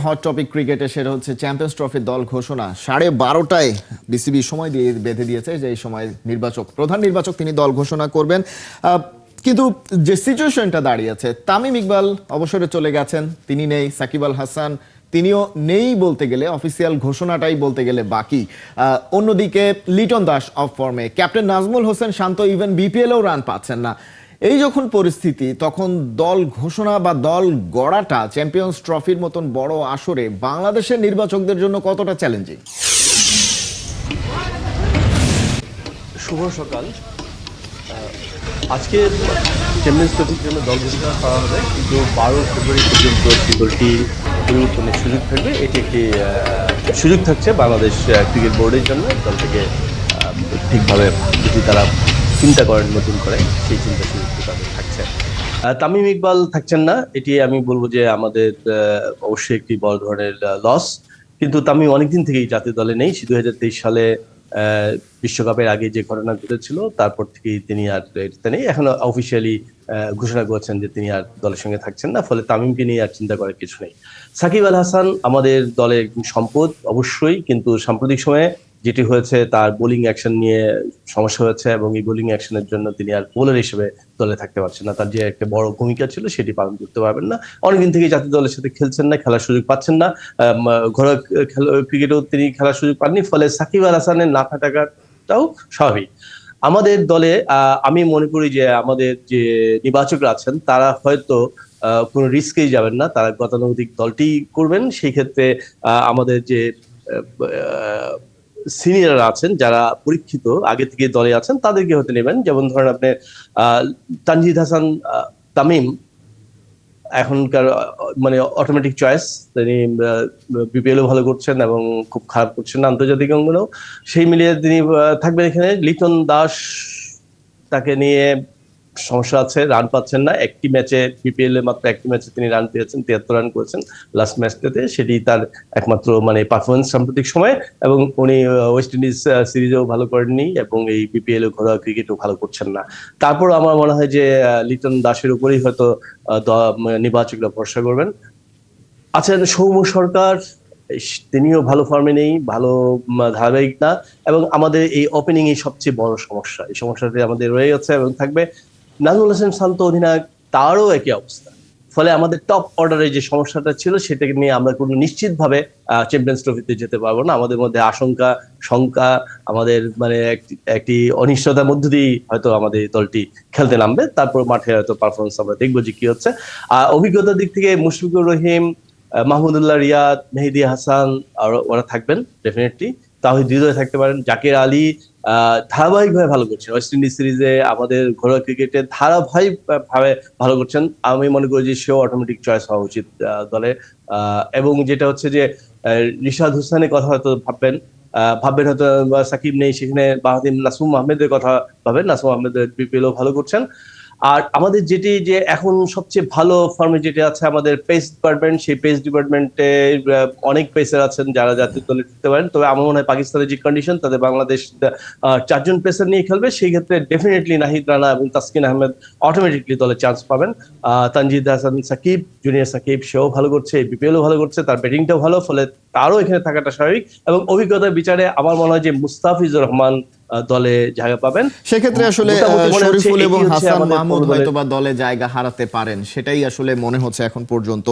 Hot topic ক্রিকেটে, সেটা হচ্ছে চ্যাম্পিয়ন্স ট্রফির দল ঘোষণা। 12:30টায় বিসিবি সময় দিয়ে বেঁধে দিয়েছে যে এই সময় প্রধান নির্বাচক তিনি দল ঘোষণা করবেন। কিন্তু যে সিচুয়েশনটা দাঁড়িয়েছে, তামিম ইকবাল অবসরে চলে গেছেন, তিনি নেই। সাকিব আল হাসান তিনিও নেই বলতে গেলে, অফিসিয়াল ঘোষণাটাই বলতে গেলে বাকি। অন্যদিকে লিটন দাস অফ ফর্মে, ক্যাপ্টেন নাজমুল হোসেন শান্ত ইভেন বিপিএলেও রান পাচ্ছেন না। এই যখন পরিস্থিতি, তখন দল ঘোষণা বা দল গড়াটা চ্যাম্পিয়ন্স ট্রফির মতন বড় আসরে বাংলাদেশের নির্বাচকদের জন্য কতটা চ্যালেঞ্জিং? শুভ সকাল। আজকে চ্যাম্পিয়ন্স ট্রফির জন্য দল ঘোষণা করা হবে, কিন্তু 12 ফেব্রুয়ারি পর্যন্ত যে দলটি পরিবর্তনের সুযোগ থাকবে, এটি একটি সুযোগ থাকছে বাংলাদেশ ক্রিকেট বোর্ডের জন্য। দলটিকে ঠিকভাবে যদি তারা চিন্তা করেন, নতুন করে সেই চিন্তা সুযোগ তাদের থাকছে। তামিম ইকবাল থাকছেন না, এটি আমি বলবো যে আমাদের অবশ্যই একটি বড় ধরনের লস। কিন্তু তামিম অনেকদিন থেকেই জাতীয় দলে নেই। 2023 সালে বিশ্বকাপের আগে যে ঘটনা ঘটেছিল, তারপর থেকেই তিনি আর এটাতে নেই। এখন অফিসিয়ালি ঘোষণা করেছেন যে তিনি আর দলের সঙ্গে থাকছেন না, ফলে তামিমকে নিয়ে আর চিন্তা করার কিছু নেই। সাকিব আল হাসান আমাদের দলের একজন সম্পদ অবশ্যই, কিন্তু সাম্প্রতিক সময়ে যেটি হয়েছে তার বোলিং অ্যাকশন নিয়ে সমস্যা হয়েছে, এবং এই বোলিং অ্যাকশনের জন্য তিনি আর বোলার হিসেবে দলে থাকতে পারছেন না। তার যে একটা বড় ভূমিকা ছিল সেটি পালন করতে পারবেন না। অনেকদিন থেকে জাতীয় দলের সাথে খেলছেন না, খেলার সুযোগ পাচ্ছেন না। ঘরোয়া ক্রিকেটেও তিনি খেলার সুযোগ পাননি, ফলে সাকিব আল হাসানের না থাকাটাও স্বাভাবিক। আমাদের দলে আমি মনে করি যে আমাদের যে নির্বাচকরা আছেন তারা হয়তো কোনো রিস্কেই যাবেন না, তারা গতানুগতিক দলটি করবেন। সেই ক্ষেত্রে আমাদের যে সিনিয়ররা আছেন, যারা পরীক্ষিত আগে থেকে দলে আছেন, তাদেরকে হতে নেবেন। যেমন ধরেন আপনি তানজিদ হাসান তামিম এখনকার মানে অটোমেটিক চয়েস। তিনি বিপিএলও ভালো করছেন এবং খুব খারাপ করছেন না আন্তর্জাতিক অঙ্গনেও। সেই মিলিয়ে তিনি থাকবেন এখানে। লিটন দাস, তাকে নিয়ে সমস্যা আছে, রান পাচ্ছেন না। একটি ম্যাচে বিপিএল এর মাত্র একটি ম্যাচে তিনি রান পেয়েছেন, 73 রান করেছেন লাস্ট ম্যাচটাতে। সেটি তার একমাত্র মানে পারফরমেন্স সাম্প্রতিক সময়ে, এবং উনি ওয়েস্ট ইন্ডিজ সিরিজেও ভালো করেননি, এবং এই বিপিএল ঘরোয়া ক্রিকেটও ভালো করছেন না। তারপর আমার মনে হয় যে লিটন দাসের উপরেই হয়তো নির্বাচকরা ভরসা করবেন। আছেন সৌম্য সরকার, তিনিও ভালো ফর্মে নেই, ভালো ধারাবাহিক না, এবং আমাদের এই ওপেনিং এই সবচেয়ে বড় সমস্যা। এই সমস্যাটি আমাদের রয়ে গেছে এবং থাকবে। নাজমুল হোসেন শান্ত অধিনায়ক, তারও একই অবস্থা। ফলে আমাদের টপ অর্ডারে যে সমস্যাটা ছিল সেটাকে নিয়ে আমরা কোনো নিশ্চিতভাবে চ্যাম্পিয়ন্স ট্রফিতে যেতে পারবো না। আমাদের মধ্যে আশঙ্কা, শঙ্কা, আমাদের মানে একটি অনিশ্চয়তার মধ্য দিয়ে হয়তো আমাদের দলটি খেলতে নামবে। তারপর মাঠে হয়তো পারফরমেন্স আমরা দেখবো যে কি হচ্ছে। অভিজ্ঞতার দিক থেকে মুশফিকুর রহিম, মাহমুদুল্লাহ রিয়াদ, মেহেদী হাসান আর ওরা থাকবেন ডেফিনেটলি। তাহিদ হৃদয় থাকতে পারেন। জাকের আলী ধারাবাহিকভাবে ভালো করছেন, ওয়েস্ট ইন্ডিজ সিরিজে আমাদের ঘরোয়া ক্রিকেটে ধারাবাহিকভাবে ভালো করছেন। আমি মনে করি যে সেও অটোমেটিক চয়েস হওয়া উচিত দলে। এবং যেটা হচ্ছে যে রিশাদ হোসেনের কথা হয়তো ভাববেন হয়তো সাকিব নেই, সেখানে বাহাদিম নাসুম আহমেদের কথা ভাবেন। নাসুম আহমেদ বিপিএলও ভালো করছেন। আর আমাদের যেটি যে এখন সবচেয়ে ভালো ফর্মে যেটি আছে আমাদের পেস ডিপার্টমেন্ট, সেই পেস ডিপার্টমেন্টে অনেক পেসার আছেন যারা জাতীয় দলে জিততে পারেন। তবে আমার মনে হয় পাকিস্তানের যে কন্ডিশন, তাদের বাংলাদেশ 4 জন পেসার নিয়ে খেলবে। সেই ক্ষেত্রে ডেফিনেটলি নাহিদ রানা এবং তাসকিন আহমেদ অটোমেটিকলি দলে চান্স পাবেন। তানজিদ হাসান সাকিব, জুনিয়র সাকিব, সেও ভালো করছে, বিপিএলও ভালো করছে, তার ব্যাটিংটাও ভালো, ফলে তারও এখানে থাকাটা স্বাভাবিক। এবং অভিজ্ঞতার বিচারে আমার মনে হয় যে মুস্তাফিজুর রহমান দলে জায়গা পাবেন। সেক্ষেত্রে আসলে শরীফুল এবং হাসান মাহমুদ হয়তো বা দলে জায়গা হারাতে পারেন, সেটাই আসলে মনে হচ্ছে এখন পর্যন্ত।